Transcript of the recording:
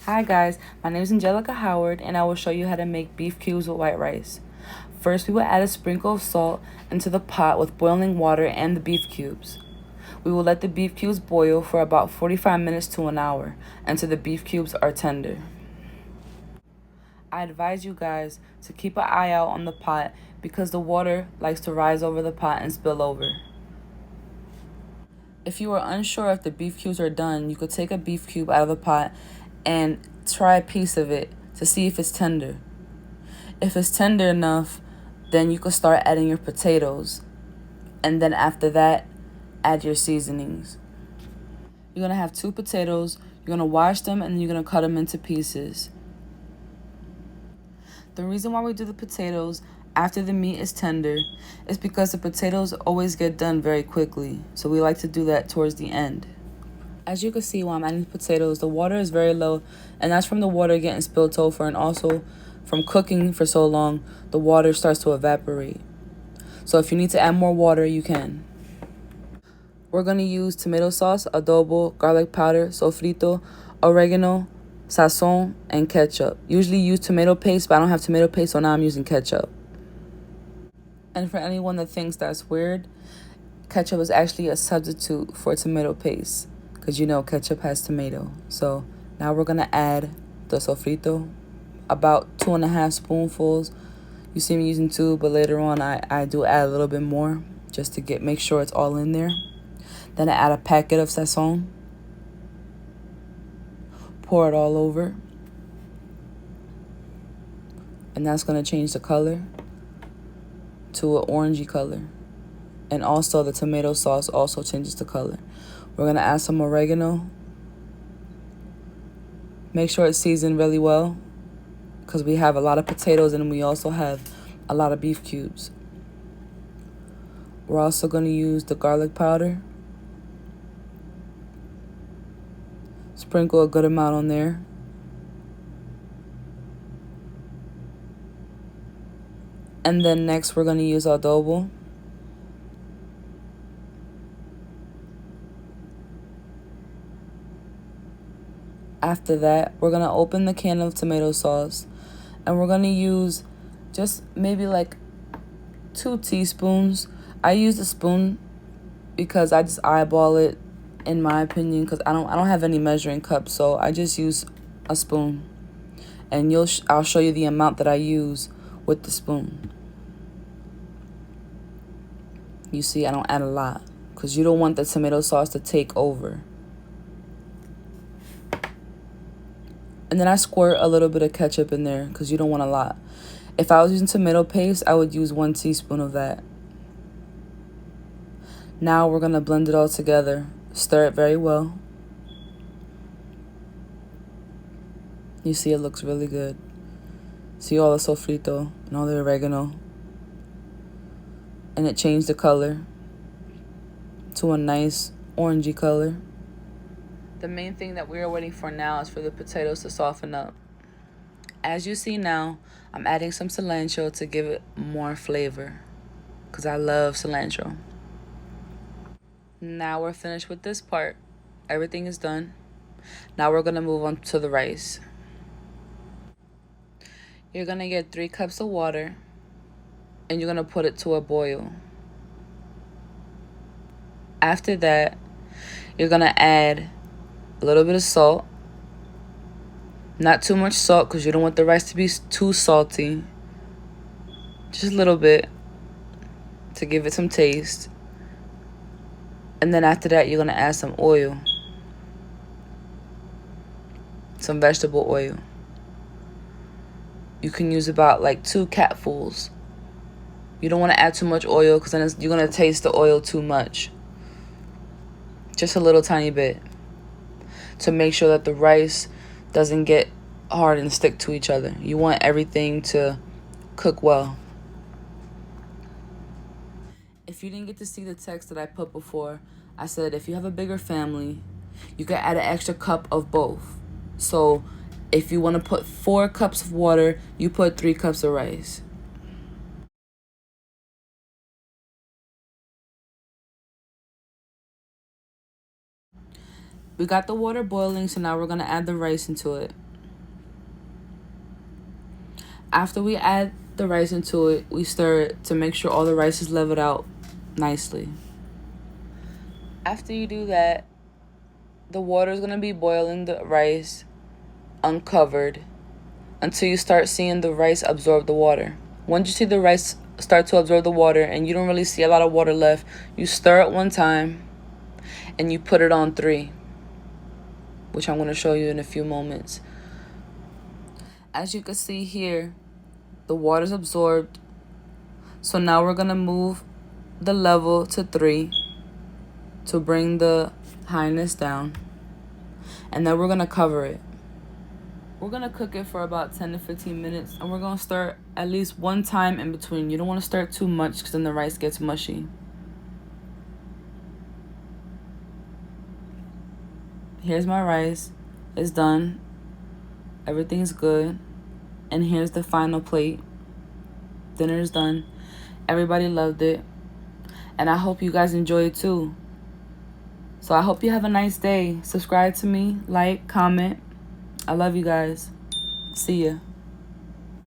Hi guys, my name is Angelica Howard and I will show you how to make beef cubes with white rice. First, we will add a sprinkle of salt into the pot with boiling water and the beef cubes. We will let the beef cubes boil for about 45 minutes to an hour until the beef cubes are tender. I advise you guys to keep an eye out on the pot because the water likes to rise over the pot and spill over. If you are unsure if the beef cubes are done, you could take a beef cube out of the pot and try a piece of it to see if it's tender. If it's tender enough, then you could start adding your potatoes. And then after that, add your seasonings. You're going to have 2 potatoes. You're going to wash them and then you're going to cut them into pieces. The reason why we do the potatoes after the meat is tender is because the potatoes always get done very quickly. So we like to do that towards the end. As you can see while I'm adding the potatoes, the water is very low, and that's from the water getting spilled over, and also from cooking for so long, the water starts to evaporate. So if you need to add more water, you can. We're going to use tomato sauce, adobo, garlic powder, sofrito, oregano, sazon, and ketchup. Usually use tomato paste, but I don't have tomato paste, so now I'm using ketchup. And for anyone that thinks that's weird, ketchup is actually a substitute for tomato paste because you know ketchup has tomato. So now we're going to add the sofrito, about 2.5 spoonfuls. You see me using 2, but later on I do add a little bit more just to make sure it's all in there. Then I add a packet of Sazon. Pour it all over. And that's going to change the color to an orangey color. And also the tomato sauce also changes the color. We're going to add some oregano. Make sure it's seasoned really well because we have a lot of potatoes and we also have a lot of beef cubes. We're also going to use the garlic powder. Sprinkle a good amount on there. And then next we're going to use adobo. After that, we're going to open the can of tomato sauce and we're going to use just maybe like 2 teaspoons. I use a spoon because I just eyeball it, in my opinion, because I don't have any measuring cups, so I just use a spoon. And I'll show you the amount that I use with the spoon. You see, I don't add a lot because you don't want the tomato sauce to take over. And then I squirt a little bit of ketchup in there because you don't want a lot. If I was using tomato paste, I would use 1 teaspoon of that. Now we're going to blend it all together. Stir it very well. You see it looks really good. See all the sofrito and all the oregano. And it changed the color to a nice orangey color. The main thing that we are waiting for now is for the potatoes to soften up. As you see now, I'm adding some cilantro to give it more flavor because I love cilantro. Now we're finished with this part. Everything is done. Now we're going to move on to the rice. You're going to get 3 cups of water and you're going to put it to a boil. After that, you're going to add a little bit of salt. Not too much salt because you don't want the rice to be too salty. Just a little bit to give it some taste. And then after that, you're going to add some oil. Some vegetable oil. You can use about like 2 capfuls. You don't want to add too much oil because then you're going to taste the oil too much. Just a little tiny bit. To make sure that the rice doesn't get hard and stick to each other. You want everything to cook well. If you didn't get to see the text that I put before, I said if you have a bigger family, you can add an extra cup of both. So if you want to put 4 cups of water, you put 3 cups of rice. We got the water boiling, so now we're going to add the rice into it. After we add the rice into it, we stir it to make sure all the rice is leveled out nicely. After you do that, the water is going to be boiling the rice uncovered until you start seeing the rice absorb the water. Once you see the rice start to absorb the water and you don't really see a lot of water left, you stir it one time and you put it on 3, which I'm going to show you in a few moments. As you can see here, the water's absorbed. So now we're going to move the level to 3 to bring the highness down. And then we're going to cover it. We're going to cook it for about 10 to 15 minutes. And we're going to stir at least one time in between. You don't want to stir it too much because then the rice gets mushy. Here's my rice. It's done. Everything's good. And here's the final plate. Dinner's done. Everybody loved it. And I hope you guys enjoy it too. So I hope you have a nice day. Subscribe to me, like, comment. I love you guys. See ya.